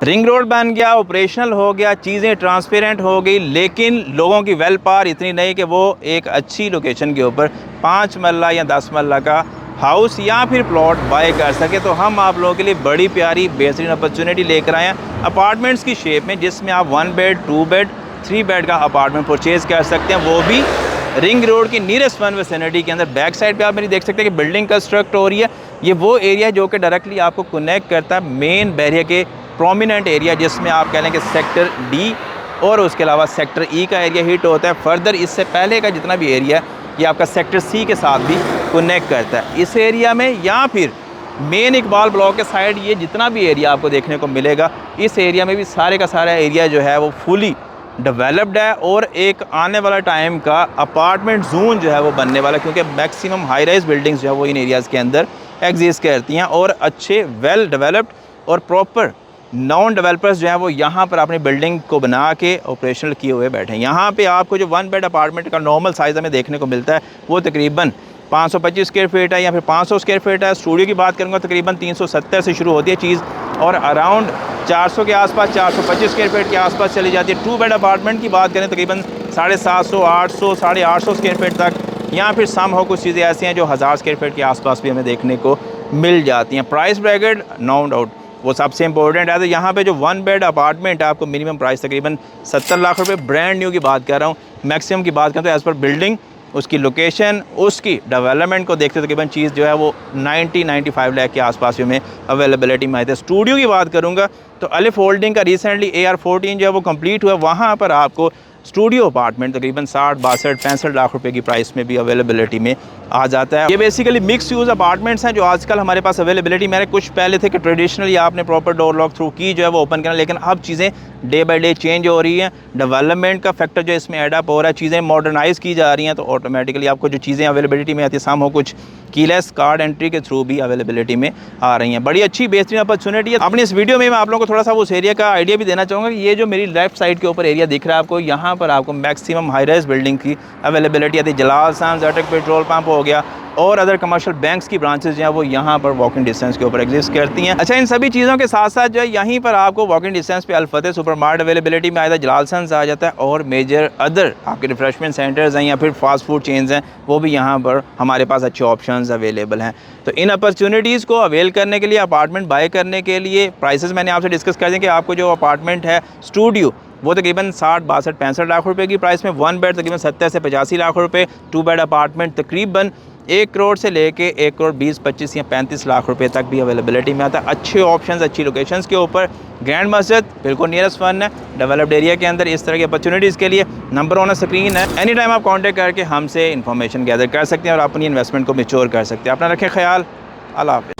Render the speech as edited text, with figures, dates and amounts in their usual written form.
Ring road बन गया, operational हो गया, चीज़ें ट्रांसपेरेंट हो गई, लेकिन लोगों की वेल पावर इतनी नहीं कि वो एक अच्छी लोकेशन के ऊपर 5 मरला या 10 मरला का हाउस या फिर प्लॉट बाय कर सके। तो हम आप लोगों के लिए बड़ी प्यारी बेहतरीन अपॉर्चुनिटी लेकर आए हैं अपार्टमेंट्स की शेप में, जिसमें आप 1 बेड 2 बेड 3 बेड का अपार्टमेंट परचेज़ कर सकते हैं, वो भी रिंग रोड की नियरेस्ट वन विसिनिटी के अंदर। बैक साइड पे आप मेरी देख सकते हैं कि बिल्डिंग कंस्ट्रक्ट हो रही है। ये वो एरिया जो कि डायरेक्टली आपको कनेक्ट करता है मेन बैरियर के प्रोमिनेंट एरिया, जिसमें आप कह लें कि सेक्टर डी और उसके अलावा सेक्टर ई का एरिया हिट होता है। फर्दर इससे पहले का जितना भी एरिया है ये आपका सेक्टर सी के साथ भी कनेक्ट करता है इस एरिया में, या फिर मेन इकबाल ब्लॉक के साइड ये जितना भी एरिया आपको देखने को मिलेगा, इस एरिया में भी सारे का सारा एरिया जो है वो फुली डेवलप्ड है और एक आने वाला टाइम का अपार्टमेंट जोन जो है वो बनने वाला है, क्योंकि मैक्सिमम हाई राइज बिल्डिंग्स जो है वो इन एरियाज़ के अंदर एग्जिस्ट करती हैं और अच्छे वेल डेवलप्ड और प्रॉपर नॉन डेवलपर्स जो हैं वो यहाँ पर अपनी बिल्डिंग को बना के ऑपरेशनल किए हुए बैठे हैं। यहाँ पे आपको जो 1 बेड अपार्टमेंट का नॉर्मल साइज़ हमें देखने को मिलता है वो तकरीबन 525 स्क्वायर फीट है या फिर 500 स्क्वायर फीट है। स्टूडियो की बात करूँगा तकरीबन 370 से शुरू होती है चीज़ और अराउंड 400 के आसपास 425 स्क्वायर फीट के आसपास चली जाती है। 2 बेड अपार्टमेंट की बात करें तकरीबन 750 800 850 स्क्वायर फीट तक, या फिर सम हो कुछ चीज़ें ऐसी हैं जो 1000 स्क्वायर फीट के आसपास भी हमें देखने को मिल जाती हैं। प्राइस ब्रैकेट नो डाउट वो सबसे इंपॉर्टेंट है। तो यहाँ पे जो 1 बेड अपार्टमेंट है आपको मिनिमम प्राइस तकरीबन 70 लाख रुपए, ब्रांड न्यू की बात कर रहा हूँ। मैक्सिमम की बात करें तो एज़ पर बिल्डिंग, उसकी लोकेशन, उसकी डेवलपमेंट को देखते तकरीबन चीज़ जो है वो 90-95 लाख के आसपास भी हमें अवेलेबिलिटी में आती है। स्टूडियो की बात करूँगा तो अलिफ होल्डिंग का रिसेंटली AR14 जो है वो कंप्लीट हुआ, वहाँ पर आपको स्टूडियो अपार्टमेंट तकरीबन 60 62 65 लाख रुपए की प्राइस में भी अवेलेबिलिटी में आ जाता है। ये बेसिकली मिक्स यूज़ अपार्टमेंट्स हैं जो आजकल हमारे पास अवेलेबिलिटी में है। कुछ पहले थे कि ट्रेडिशनली आपने प्रॉपर डोर लॉक थ्रू की जो है वो ओपन करना, लेकिन अब चीज़ें डे बाई डे चेंज हो रही हैं। डेवलपमेंट का फैक्टर जो इसमें एडअप हो रहा है, चीज़ें मॉडर्नाइज़ की जा रही हैं, तो ऑटोमेटिकली आपको जो चीज़ें अवेलेबिलिटी में आती है, सम हो कुछ कीलेस कार्ड एंट्री के थ्रू भी अवेलेबिलिटी में आ रही हैं। बड़ी अच्छी बेहतरीन अपॉर्चुनिटी है। अपनी इस वीडियो में मैं आप लोगों को थोड़ा सा उस एरिया का आइडिया भी देना चाहूँगा कि ये जो मेरी लेफ्ट साइड के ऊपर एरिया दिख रहा है आपको, यहाँ पर आपको मैक्सिमम हाई राइज बिल्डिंग की अवेलेबिलिटी आती है। जलाल सांस अटक पेट्रोल पंप हो गया और अदर कमर्शियल बैंक्स की ब्रांचेस जो हैं वो यहाँ पर वॉकिंग डिस्टेंस के ऊपर एग्जिस्ट करती हैं। अच्छा, इन सभी चीज़ों के साथ साथ जो है यहीं पर आपको वॉकिंग डिस्टेंस पे अल-फतेह सुपर मार्ट अवेलेबिलिटी में आया था, जलाल सांस आ जाता है, और मेजर अदर आपके रिफ्रेशमेंट सेंटर्स हैं या फिर फास्ट फूड चेन्स हैं, वो भी यहाँ पर हमारे पास अच्छे ऑप्शंस अवेलेबल हैं। तो इन अपॉर्चुनिटीज़ को अवेल करने के लिए, अपार्टमेंट बाय करने के लिए प्राइसेस मैंने आपसे डिस्कस कर दें कि आपको जो अपार्टमेंट है स्टूडियो वो तकरीबन 60 62 65 लाख रुपए की प्राइस में, 1 बेड तकरीबन 70 से 85 लाख रुपए, 2 बेड अपार्टमेंट तकरीबन 1 करोड़ से लेके 1 करोड़ 20 25 या 35 लाख रुपए तक भी अवेलेबिलिटी में आता है। अच्छे ऑप्शंस, अच्छी लोकेशंस के ऊपर। ग्रैंड मस्जिद बिल्कुल नियरेस्ट वन है डेवलप्ड एरिया के अंदर। इस तरह की अपॉर्चुनिटीज़ के लिए नंबर ऑन स्क्रीन है, एनी टाइम आप कांटेक्ट करके हमसे इन्फॉर्मेशन गैदर कर सकते हैं और अपनी इन्वेस्टमेंट को मैच्योर कर सकते हैं। अपना रखें ख्याल, अल्लाह हाफ़िज़।